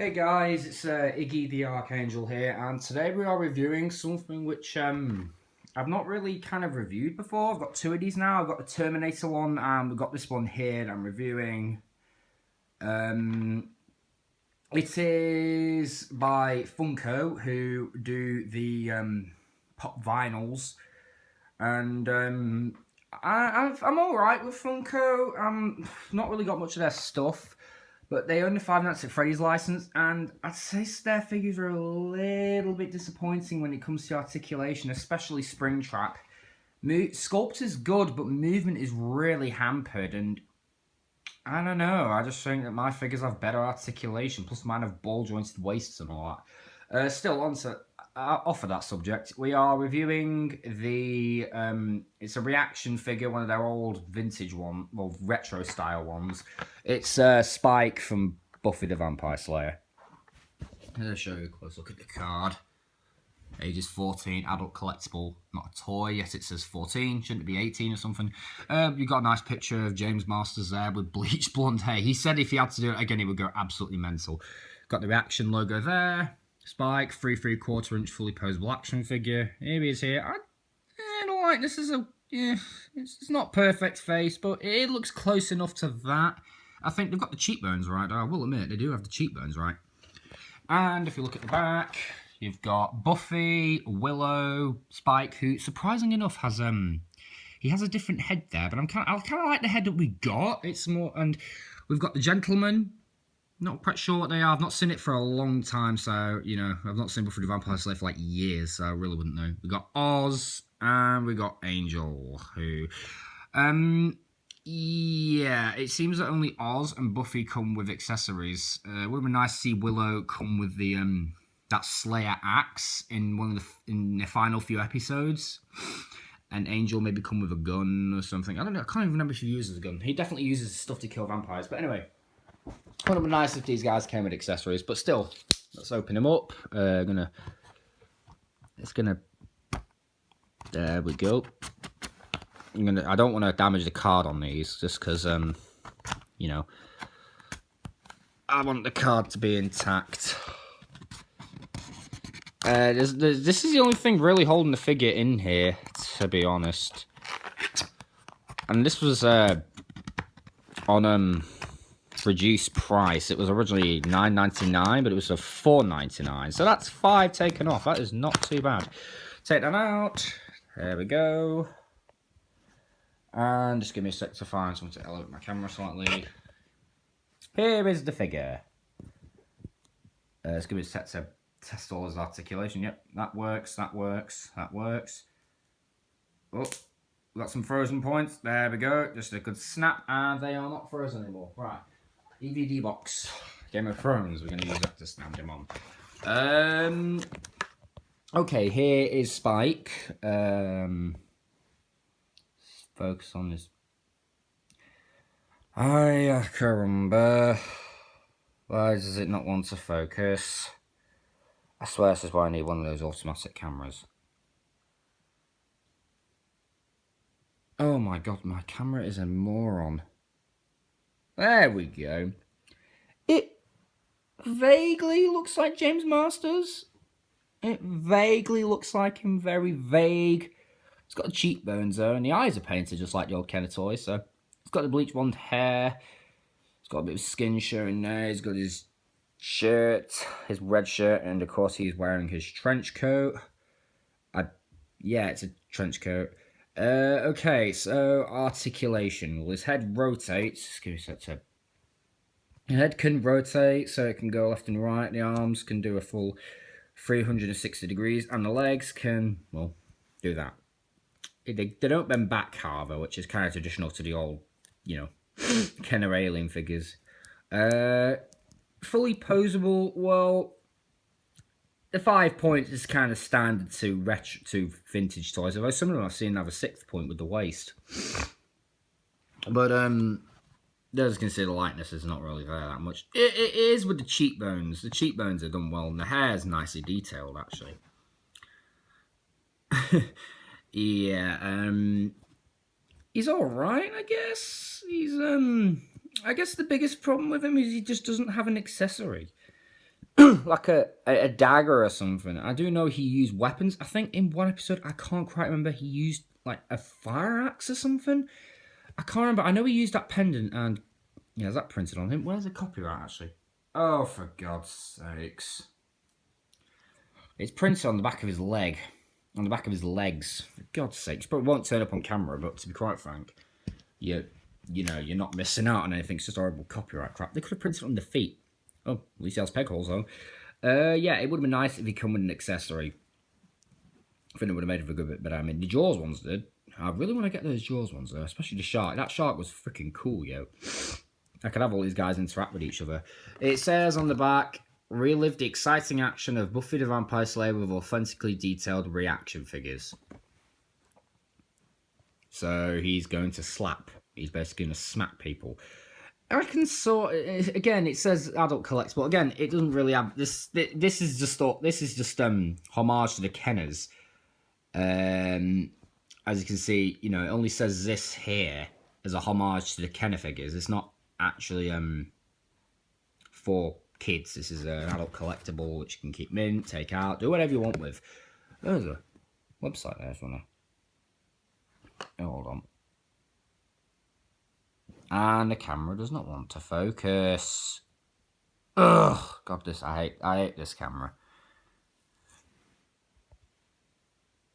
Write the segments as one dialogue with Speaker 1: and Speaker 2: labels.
Speaker 1: Hey guys, it's Iggy the Archangel here, and today we are reviewing something which I've not really kind of reviewed before. I've got two of these now. I've got the Terminator one, and we've got this one here that I'm reviewing. It is by FUNKO, who do the pop vinyls, and I'm all right with FUNKO. Not really got much of their stuff. But they own the Five Nights at Freddy's license, and I'd say their figures are a little bit disappointing when it comes to articulation, especially Springtrap. Sculpt is good, but movement is really hampered, and I don't know. I just think that my figures have better articulation, plus mine have ball-jointed waists and all that. Still, off of that subject, we are reviewing the it's a reaction figure, one of their old vintage retro style ones. It's Spike from Buffy the Vampire Slayer. I'll show you a close look at the card. Ages 14, adult collectible, not a toy. Yes, it says 14, shouldn't it be 18 or something? You've got a nice picture of James Masters there with bleached blonde hair. He said if he had to do it again, he would go absolutely mental. Got the reaction logo there. Spike, 3 3/4 inch fully posable action figure. Here he is here. I don't like this. It's not perfect face, but it looks close enough to that. I think they've got the cheekbones right. I will admit, they do have the cheekbones right. And if you look at the back, you've got Buffy, Willow, Spike, who, surprisingly enough, has he has a different head there, but I kind of like the head that we got. It's more, and we've got the Gentleman. Not quite sure what they are. I've not seen it for a long time, so, you know, I've not seen Buffy the Vampire Slayer for like years, so I really wouldn't know. We got Oz, and we got Angel, who, yeah, it seems that only Oz and Buffy come with accessories. It would have been nice to see Willow come with the, that Slayer axe in in the final few episodes. And Angel maybe come with a gun or something. I don't know, I can't even remember if he uses a gun. He definitely uses stuff to kill vampires, but anyway. It would have been nice if these guys came with accessories, but still, let's open them up. There we go. I don't want to damage the card on these, just because, you know, I want the card to be intact. This is the only thing really holding the figure in here, to be honest. And this was on reduced price. It was originally $9.99, but it was a $4.99. So that's $5 taken off. That is not too bad. Take that out. There we go. And just give me a sec to find something to elevate my camera slightly. Here is the figure. Let's give me a sec to test all his articulation. Yep, that works, that works, that works. Oh, we've got some frozen points. There we go. Just a good snap, and they are not frozen anymore. Right. DVD box. Game of Thrones. We're going to use that to snap him on. Okay, here is Spike. Focus on this. Ay, caramba. Why does it not want to focus? I swear this is why I need one of those automatic cameras. Oh my god, my camera is a moron. There we go. It vaguely looks like James Masters. It vaguely looks like him, very vague. It's got the cheekbones though, and the eyes are painted just like the old Kenner toy, so it's got the bleach blonde hair. It's got a bit of skin showing there. He's got his shirt, his red shirt, and of course he's wearing his trench coat. Yeah, it's a trench coat. Okay, so articulation. Well, his head rotates. Give me a sec. The head can rotate, so it can go left and right. The arms can do a full 360 degrees, and the legs can, well, do that. They don't bend back, however, which is kind of traditional to the old, you know, Kenner alien figures. Fully posable, well, the 5 points is kind of standard to vintage toys, although some of them I've seen have a 6th point with the waist. But, as you can see, the likeness is not really there that much. It is with the cheekbones. The cheekbones are done well, and the hair is nicely detailed, actually. Yeah, he's alright, I guess. He's, I guess the biggest problem with him is he just doesn't have an accessory. like a dagger or something. I do know he used weapons. I think in one episode, I can't quite remember, he used like a fire axe or something. I can't remember. I know he used that pendant, and yeah, is that printed on him? Where's the copyright actually? Oh, for God's sakes! It's printed on the back of his leg, on the back of his legs. For God's sakes, probably won't turn up on camera, but to be quite frank, you know, you're not missing out on anything. It's just horrible copyright crap. They could have printed it on the feet. Oh, at least he has peg holes though. Yeah, it would have been nice if he come with an accessory. I think it would have made it a good bit better. I mean, the Jaws ones did. I really want to get those Jaws ones though, especially the shark. That shark was freaking cool, yo. I could have all these guys interact with each other. It says on the back, relive the exciting action of Buffy the Vampire Slayer with authentically detailed reaction figures. So he's going to slap. He's basically going to smack people. I reckon so. Again, it says adult collectible. Again, it doesn't really have this. This is just homage to the Kenners. As you can see, you know, it only says this here as a homage to the Kenner figures. It's not actually for kids. This is an adult collectible which you can keep mint, take out, do whatever you want with. There's a website there, if you wanna. Oh, hold on. And the camera does not want to focus. Ugh, God, I hate this camera.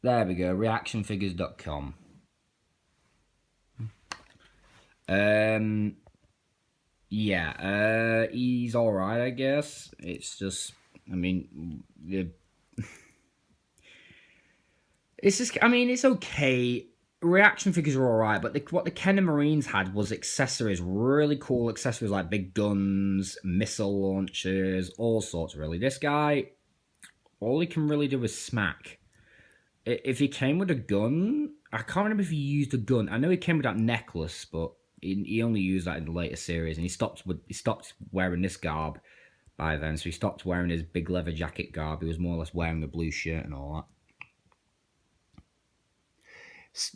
Speaker 1: There we go, reactionfigures.com. Yeah, he's alright, I guess. It's just, I mean, it's just, I mean, it's okay. Reaction figures are alright, but what the Kenner Marines had was accessories, really cool accessories like big guns, missile launchers, all sorts, really. This guy, all he can really do is smack. If he came with a gun, I can't remember if he used a gun. I know he came with that necklace, but he only used that in the later series, and he stopped wearing this garb by then. So he stopped wearing his big leather jacket garb. He was more or less wearing a blue shirt and all that.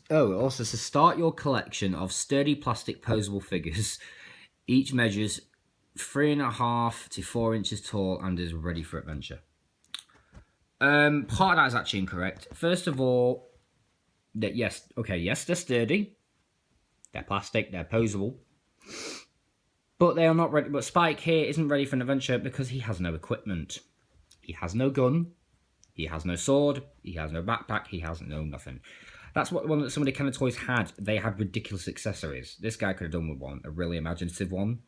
Speaker 1: Oh, it also says start your collection of sturdy plastic posable figures. Each measures 3.5 to 4 inches tall and is ready for adventure. Part of that is actually incorrect. First of all, yes, they're sturdy. They're plastic, they're posable. But they are not ready. But Spike here isn't ready for an adventure because he has no equipment. He has no gun. He has no sword. He has no backpack. He has no nothing. That's what some of the kind of toys had. They had ridiculous accessories. This guy could have done with one, a really imaginative one.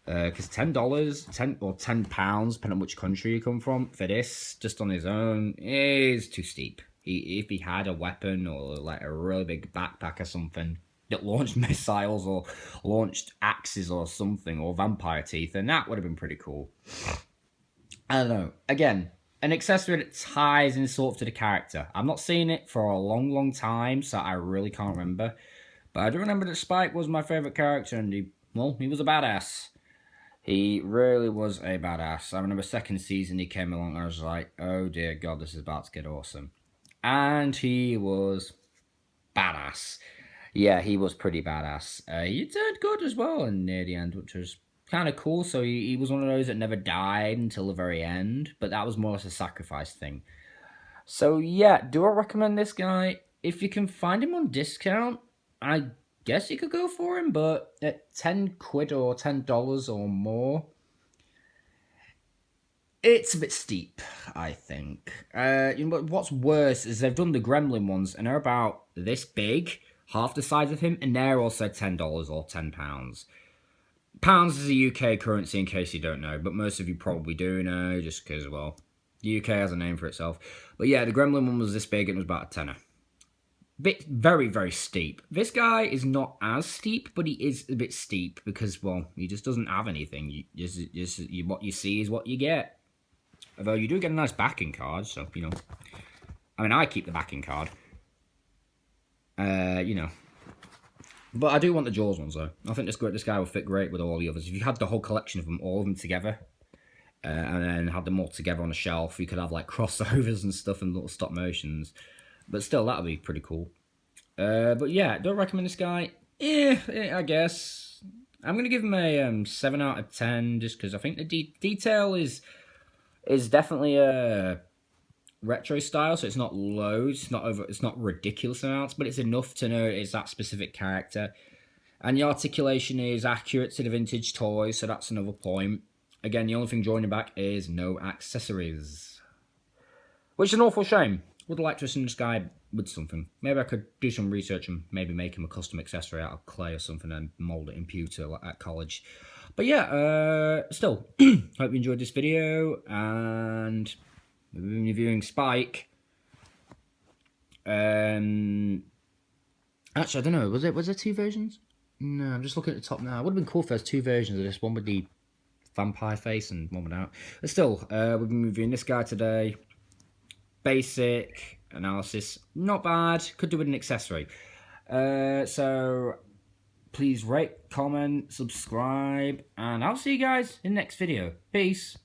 Speaker 1: Because $10, £10, depending on which country you come from, for this, just on his own, is too steep. If he had a weapon or like a really big backpack or something that launched missiles or launched axes or something, or vampire teeth, then that would have been pretty cool. I don't know. Again, an accessory that ties in sort of to the character. I've not seen it for a long, long time, so I really can't remember. But I do remember that Spike was my favourite character, and he was a badass. He really was a badass. I remember second season he came along and I was like, oh dear God, this is about to get awesome. And he was badass. Yeah, he was pretty badass. He did good as well near the end, which was kind of cool. So he was one of those that never died until the very end, but that was more or less a sacrifice thing. So yeah, do I recommend this guy? If you can find him on discount, I guess you could go for him, but at 10 quid or $10 or more, it's a bit steep, I think. You know, what's worse is they've done the Gremlin ones, and they're about this big, half the size of him, and they're also $10 or £10. Pounds is a UK currency, in case you don't know, but most of you probably do know, just because, well, the UK has a name for itself. But yeah, the Gremlin one was this big, and it was about a tenner. Very, very steep. This guy is not as steep, but he is a bit steep because, well, he just doesn't have anything. What you see is what you get. Although you do get a nice backing card, so, you know. I mean, I keep the backing card. You know. But I do want the Jaws ones, though. I think this guy will fit great with all the others. If you had the whole collection of them, all of them together, and then had them all together on a shelf, you could have, like, crossovers and stuff and little stop motions. But still, that would be pretty cool. But yeah, don't recommend this guy. I guess. I'm going to give him a 7 out of 10, just because I think the detail is It's definitely a retro style, so it's not loads, it's not ridiculous amounts, but it's enough to know it's that specific character. And the articulation is accurate to the vintage toys, so that's another point. Again, the only thing joining back is no accessories, which is an awful shame. Would like to have seen this guy with something. Maybe I could do some research and maybe make him a custom accessory out of clay or something and mold it in pewter at college. But yeah, still, hope you enjoyed this video, and we've been reviewing Spike. Actually, I don't know. Was there two versions? No, I'm just looking at the top now. It would have been cool if there's two versions of this. One with the vampire face and one without. But still, we've been reviewing this guy today. Basic analysis, not bad. Could do with an accessory. So please rate, comment, subscribe, and I'll see you guys in the next video. Peace.